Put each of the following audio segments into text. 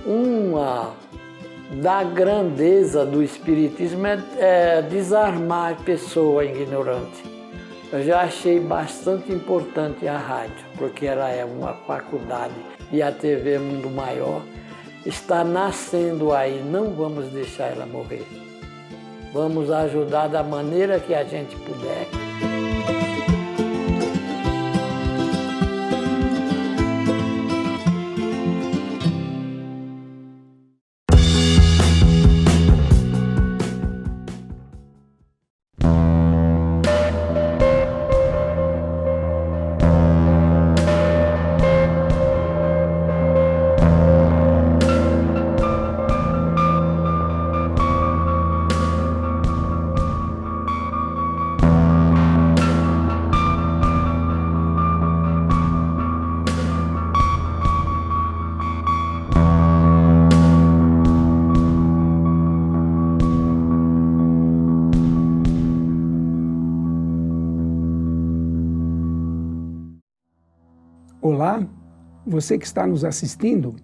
Uma da grandeza do Espiritismo é desarmar a pessoa ignorante. Eu já achei bastante importante a rádio, porque ela é uma faculdade e a TV Mundo Maior está nascendo aí, não vamos deixar ela morrer. Vamos ajudar da maneira que a gente puder. Olá, você que está nos assistindo,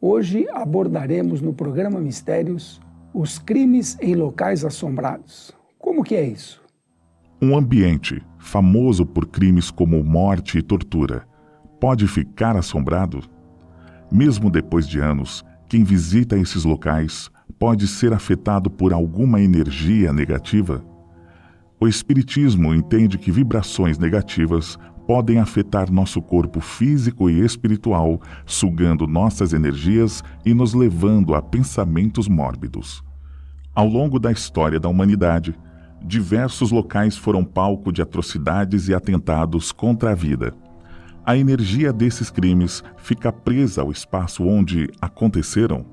hoje abordaremos no programa Mistérios os crimes em locais assombrados. Como que é isso? Um ambiente famoso por crimes como morte e tortura pode ficar assombrado? Mesmo depois de anos, quem visita esses locais pode ser afetado por alguma energia negativa? O Espiritismo entende que vibrações negativas podem afetar nosso corpo físico e espiritual, sugando nossas energias e nos levando a pensamentos mórbidos. Ao longo da história da humanidade, diversos locais foram palco de atrocidades e atentados contra a vida. A energia desses crimes fica presa ao espaço onde aconteceram.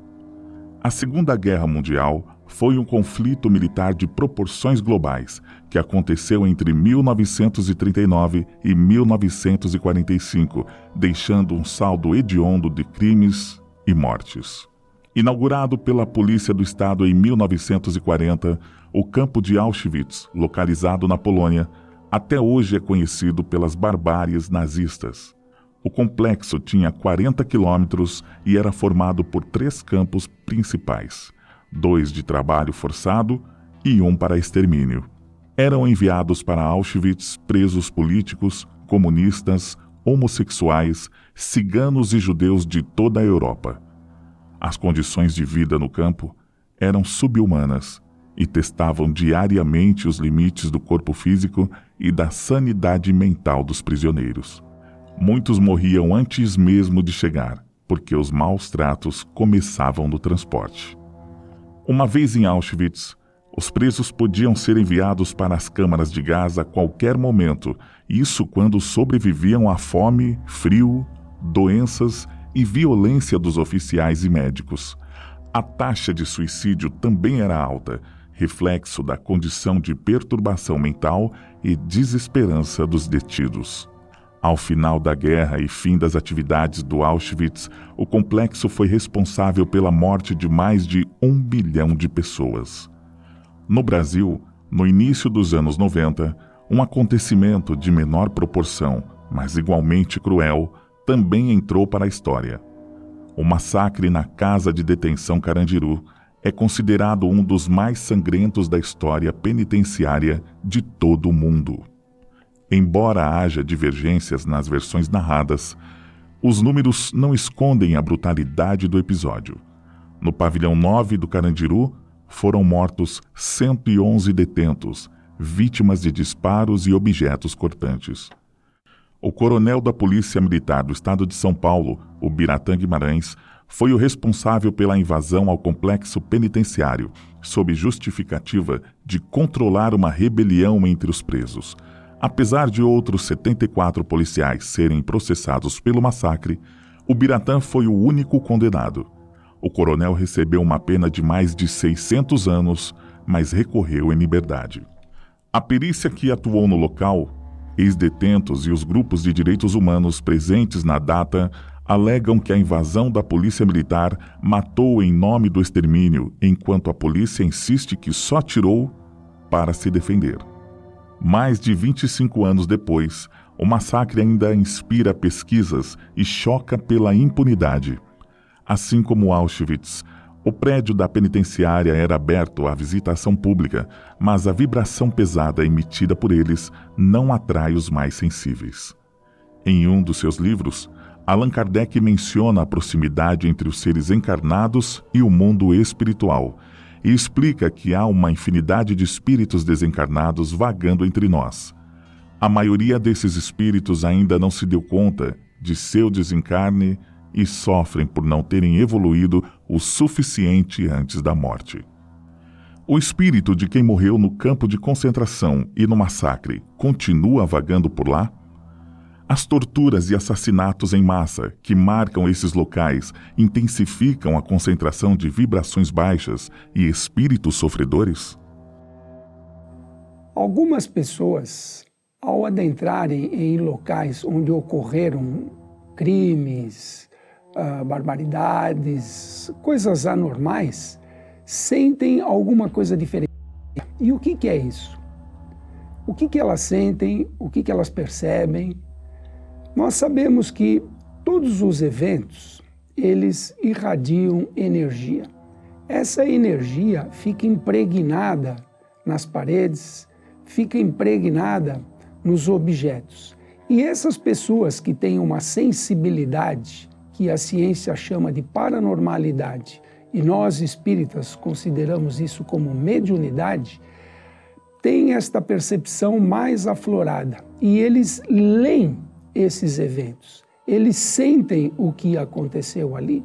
A Segunda Guerra Mundial foi um conflito militar de proporções globais que aconteceu entre 1939 e 1945, deixando um saldo hediondo de crimes e mortes. Inaugurado pela Polícia do Estado em 1940, o campo de Auschwitz, localizado na Polônia, até hoje é conhecido pelas barbáries nazistas. O complexo tinha 40 quilômetros e era formado por 3 campos principais: 2 de trabalho forçado e 1 para extermínio. Eram enviados para Auschwitz presos políticos, comunistas, homossexuais, ciganos e judeus de toda a Europa. As condições de vida no campo eram subhumanas e testavam diariamente os limites do corpo físico e da sanidade mental dos prisioneiros. Muitos morriam antes mesmo de chegar, porque os maus tratos começavam no transporte. Uma vez em Auschwitz, os presos podiam ser enviados para as câmaras de gás a qualquer momento, isso quando sobreviviam à fome, frio, doenças e violência dos oficiais e médicos. A taxa de suicídio também era alta, reflexo da condição de perturbação mental e desesperança dos detidos. Ao final da guerra e fim das atividades do Auschwitz, o complexo foi responsável pela morte de mais de 1 bilhão de pessoas. No Brasil, no início dos anos 90, um acontecimento de menor proporção, mas igualmente cruel, também entrou para a história. O massacre na Casa de Detenção Carandiru é considerado um dos mais sangrentos da história penitenciária de todo o mundo. Embora haja divergências nas versões narradas, os números não escondem a brutalidade do episódio. No pavilhão 9 do Carandiru, foram mortos 111 detentos, vítimas de disparos e objetos cortantes. O coronel da Polícia Militar do Estado de São Paulo, o Biratã Guimarães, foi o responsável pela invasão ao complexo penitenciário, sob justificativa de controlar uma rebelião entre os presos. Apesar de outros 74 policiais serem processados pelo massacre, o Biratã foi o único condenado. O coronel recebeu uma pena de mais de 600 anos, mas recorreu em liberdade. A perícia que atuou no local, ex-detentos e os grupos de direitos humanos presentes na data alegam que a invasão da polícia militar matou em nome do extermínio, enquanto a polícia insiste que só atirou para se defender. Mais de 25 anos depois, o massacre ainda inspira pesquisas e choca pela impunidade. Assim como Auschwitz, o prédio da penitenciária era aberto à visitação pública, mas a vibração pesada emitida por eles não atrai os mais sensíveis. Em um dos seus livros, Allan Kardec menciona a proximidade entre os seres encarnados e o mundo espiritual e explica que há uma infinidade de espíritos desencarnados vagando entre nós. A maioria desses espíritos ainda não se deu conta de seu desencarne e sofrem por não terem evoluído o suficiente antes da morte. O espírito de quem morreu no campo de concentração e no massacre continua vagando por lá? As torturas e assassinatos em massa que marcam esses locais intensificam a concentração de vibrações baixas e espíritos sofredores? Algumas pessoas, ao adentrarem em locais onde ocorreram crimes, barbaridades, coisas anormais, sentem alguma coisa diferente. E o que é isso? O que elas sentem? O que elas percebem? Nós sabemos que todos os eventos, eles irradiam energia. Essa energia fica impregnada nas paredes, fica impregnada nos objetos. E essas pessoas que têm uma sensibilidade, que a ciência chama de paranormalidade, e nós espíritas consideramos isso como mediunidade, têm esta percepção mais aflorada. E eles leem esses eventos, eles sentem o que aconteceu ali.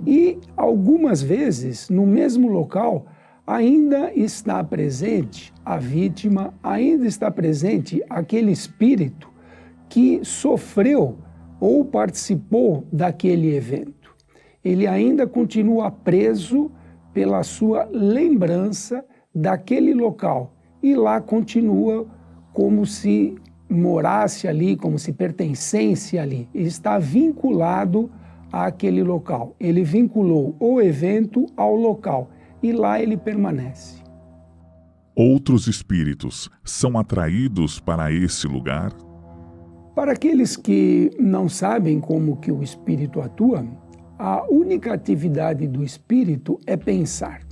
E algumas vezes, no mesmo local, ainda está presente a vítima, ainda está presente aquele espírito que sofreu ou participou daquele evento. Ele ainda continua preso pela sua lembrança daquele local e lá continua como se morasse ali, como se pertencesse ali. Ele está vinculado àquele local. Ele vinculou o evento ao local e lá ele permanece. Outros espíritos são atraídos para esse lugar? Para aqueles que não sabem como que o espírito atua, a única atividade do espírito é pensar.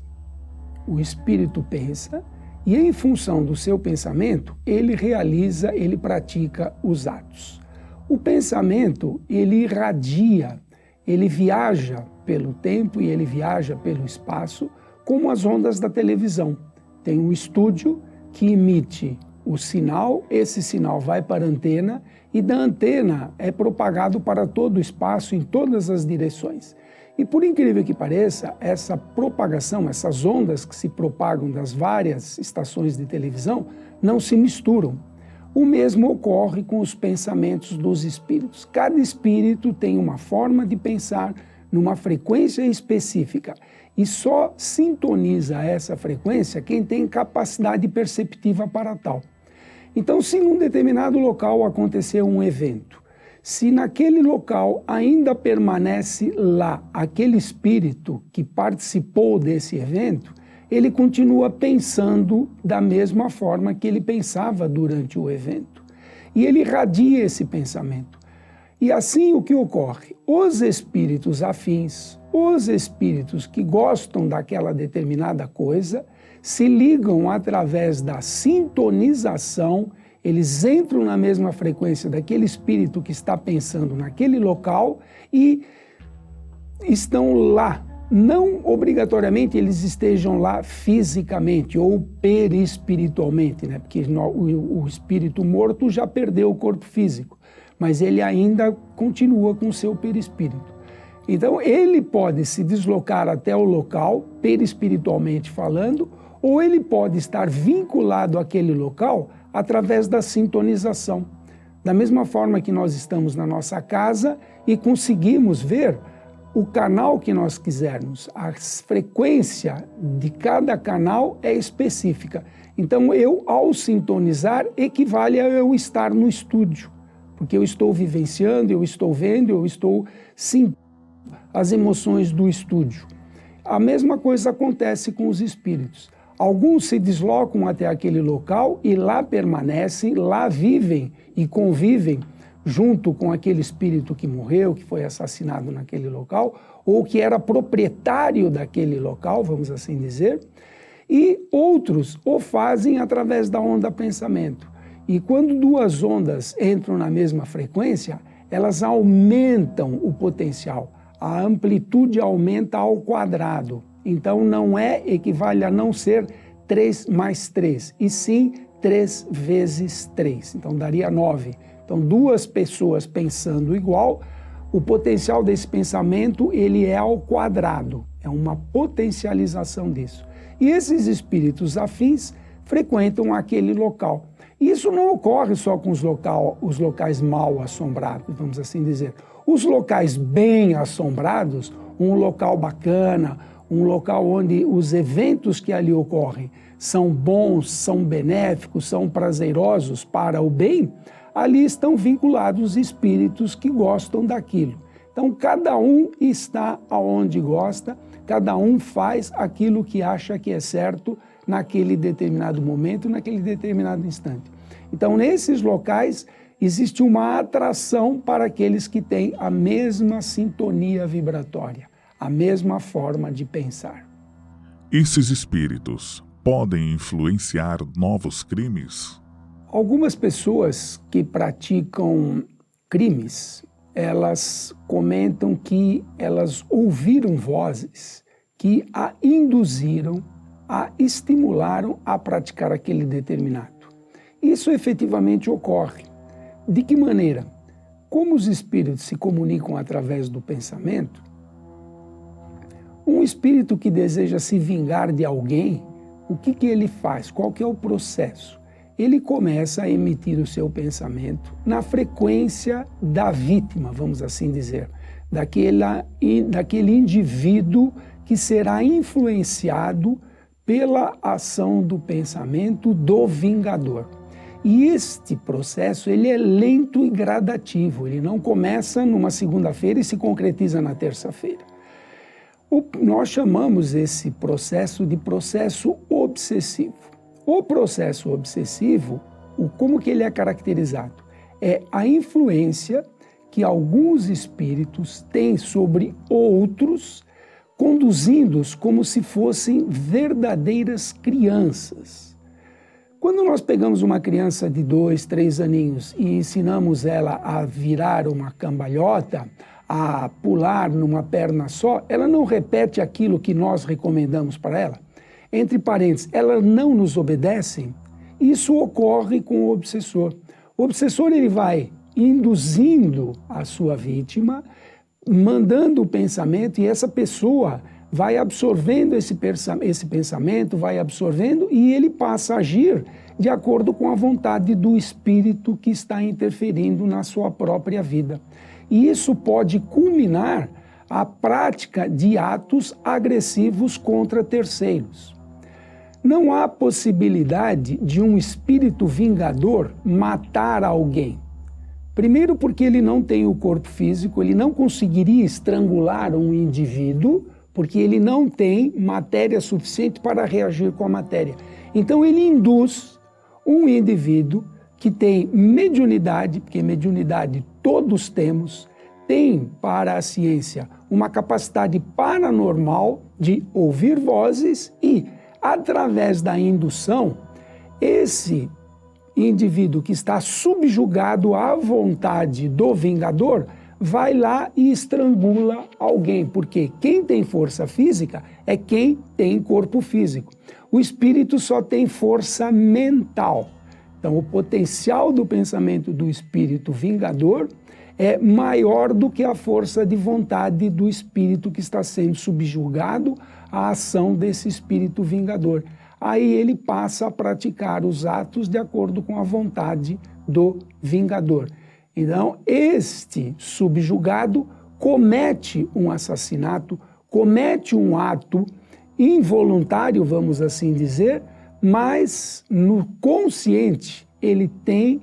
O espírito pensa e, em função do seu pensamento, ele realiza, ele pratica os atos. O pensamento, ele irradia, ele viaja pelo tempo e ele viaja pelo espaço, como as ondas da televisão. Tem um estúdio que emite o sinal, esse sinal vai para a antena e da antena é propagado para todo o espaço, em todas as direções. E por incrível que pareça, essa propagação, essas ondas que se propagam das várias estações de televisão, não se misturam. O mesmo ocorre com os pensamentos dos espíritos. Cada espírito tem uma forma de pensar numa frequência específica e só sintoniza essa frequência quem tem capacidade perceptiva para tal. Então, se num determinado local aconteceu um evento, se naquele local ainda permanece lá aquele espírito que participou desse evento, ele continua pensando da mesma forma que ele pensava durante o evento. E ele irradia esse pensamento. E assim o que ocorre? Os espíritos afins, os espíritos que gostam daquela determinada coisa, se ligam através da sintonização, eles entram na mesma frequência daquele espírito que está pensando naquele local e estão lá. Não obrigatoriamente eles estejam lá fisicamente ou perispiritualmente, né? Porque o espírito morto já perdeu o corpo físico, mas ele ainda continua com o seu perispírito. Então ele pode se deslocar até o local, perispiritualmente falando, ou ele pode estar vinculado àquele local através da sintonização. Da mesma forma que nós estamos na nossa casa e conseguimos ver o canal que nós quisermos. A frequência de cada canal é específica. Então eu, ao sintonizar, equivale a eu estar no estúdio, porque eu estou vivenciando, eu estou vendo, eu estou sentindo as emoções do estúdio. A mesma coisa acontece com os espíritos. Alguns se deslocam até aquele local e lá permanecem, lá vivem e convivem junto com aquele espírito que morreu, que foi assassinado naquele local, ou que era proprietário daquele local, vamos assim dizer, e outros o fazem através da onda pensamento. E quando duas ondas entram na mesma frequência, elas aumentam o potencial, a amplitude aumenta ao quadrado. Então não equivale a não ser 3 mais 3, e sim 3 vezes 3, então daria 9. Então duas pessoas pensando igual, o potencial desse pensamento ele é ao quadrado, é uma potencialização disso. E esses espíritos afins frequentam aquele local. Isso não ocorre só com os locais mal assombrados, vamos assim dizer. Os locais bem assombrados, um local bacana, um local onde os eventos que ali ocorrem são bons, são benéficos, são prazerosos para o bem, ali estão vinculados espíritos que gostam daquilo. Então, cada um está aonde gosta, cada um faz aquilo que acha que é certo naquele determinado momento, naquele determinado instante. Então, nesses locais, existe uma atração para aqueles que têm a mesma sintonia vibratória, a mesma forma de pensar. Esses espíritos podem influenciar novos crimes? Algumas pessoas que praticam crimes, elas comentam que elas ouviram vozes que a induziram, a estimularam a praticar aquele determinado. Isso efetivamente ocorre. De que maneira? Como os espíritos se comunicam através do pensamento, um espírito que deseja se vingar de alguém, o que ele faz? Qual que é o processo? Ele começa a emitir o seu pensamento na frequência da vítima, vamos assim dizer, daquele indivíduo que será influenciado pela ação do pensamento do vingador. E este processo ele é lento e gradativo, ele não começa numa segunda-feira e se concretiza na terça-feira. Nós chamamos esse processo de processo obsessivo. O processo obsessivo, como que ele é caracterizado? É a influência que alguns espíritos têm sobre outros, conduzindo-os como se fossem verdadeiras crianças. Quando nós pegamos uma criança de 2, 3 aninhos e ensinamos ela a virar uma cambalhota, a pular numa perna só, ela não repete aquilo que nós recomendamos para ela. Entre parênteses, ela não nos obedece. Isso ocorre com o obsessor. O obsessor ele vai induzindo a sua vítima, mandando o pensamento, e essa pessoa vai absorvendo esse pensamento, vai absorvendo, e ele passa a agir de acordo com a vontade do espírito que está interferindo na sua própria vida. E isso pode culminar a prática de atos agressivos contra terceiros. Não há possibilidade de um espírito vingador matar alguém. Primeiro porque ele não tem o corpo físico, ele não conseguiria estrangular um indivíduo, porque ele não tem matéria suficiente para reagir com a matéria. Então ele induz um indivíduo que tem mediunidade, porque mediunidade todos temos, tem para a ciência uma capacidade paranormal de ouvir vozes e, através da indução, esse indivíduo que está subjugado à vontade do vingador vai lá e estrangula alguém, porque quem tem força física é quem tem corpo físico. O espírito só tem força mental. Então, o potencial do pensamento do espírito vingador é maior do que a força de vontade do espírito que está sendo subjugado à ação desse espírito vingador. Aí ele passa a praticar os atos de acordo com a vontade do vingador. Então, este subjugado comete um assassinato, comete um ato involuntário, vamos assim dizer, mas no consciente ele tem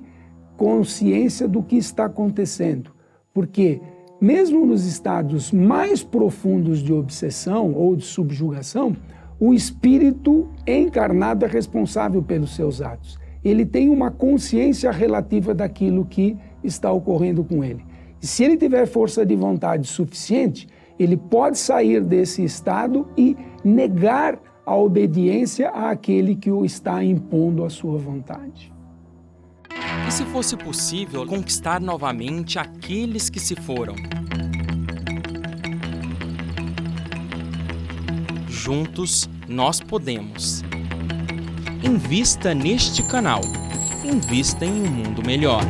consciência do que está acontecendo. Porque mesmo nos estados mais profundos de obsessão ou de subjugação, o espírito encarnado é responsável pelos seus atos. Ele tem uma consciência relativa daquilo que está ocorrendo com ele. E se ele tiver força de vontade suficiente, ele pode sair desse estado e negar a obediência àquele que o está impondo a sua vontade. E se fosse possível conquistar novamente aqueles que se foram? Juntos nós podemos. Invista neste canal. Invista em um mundo melhor.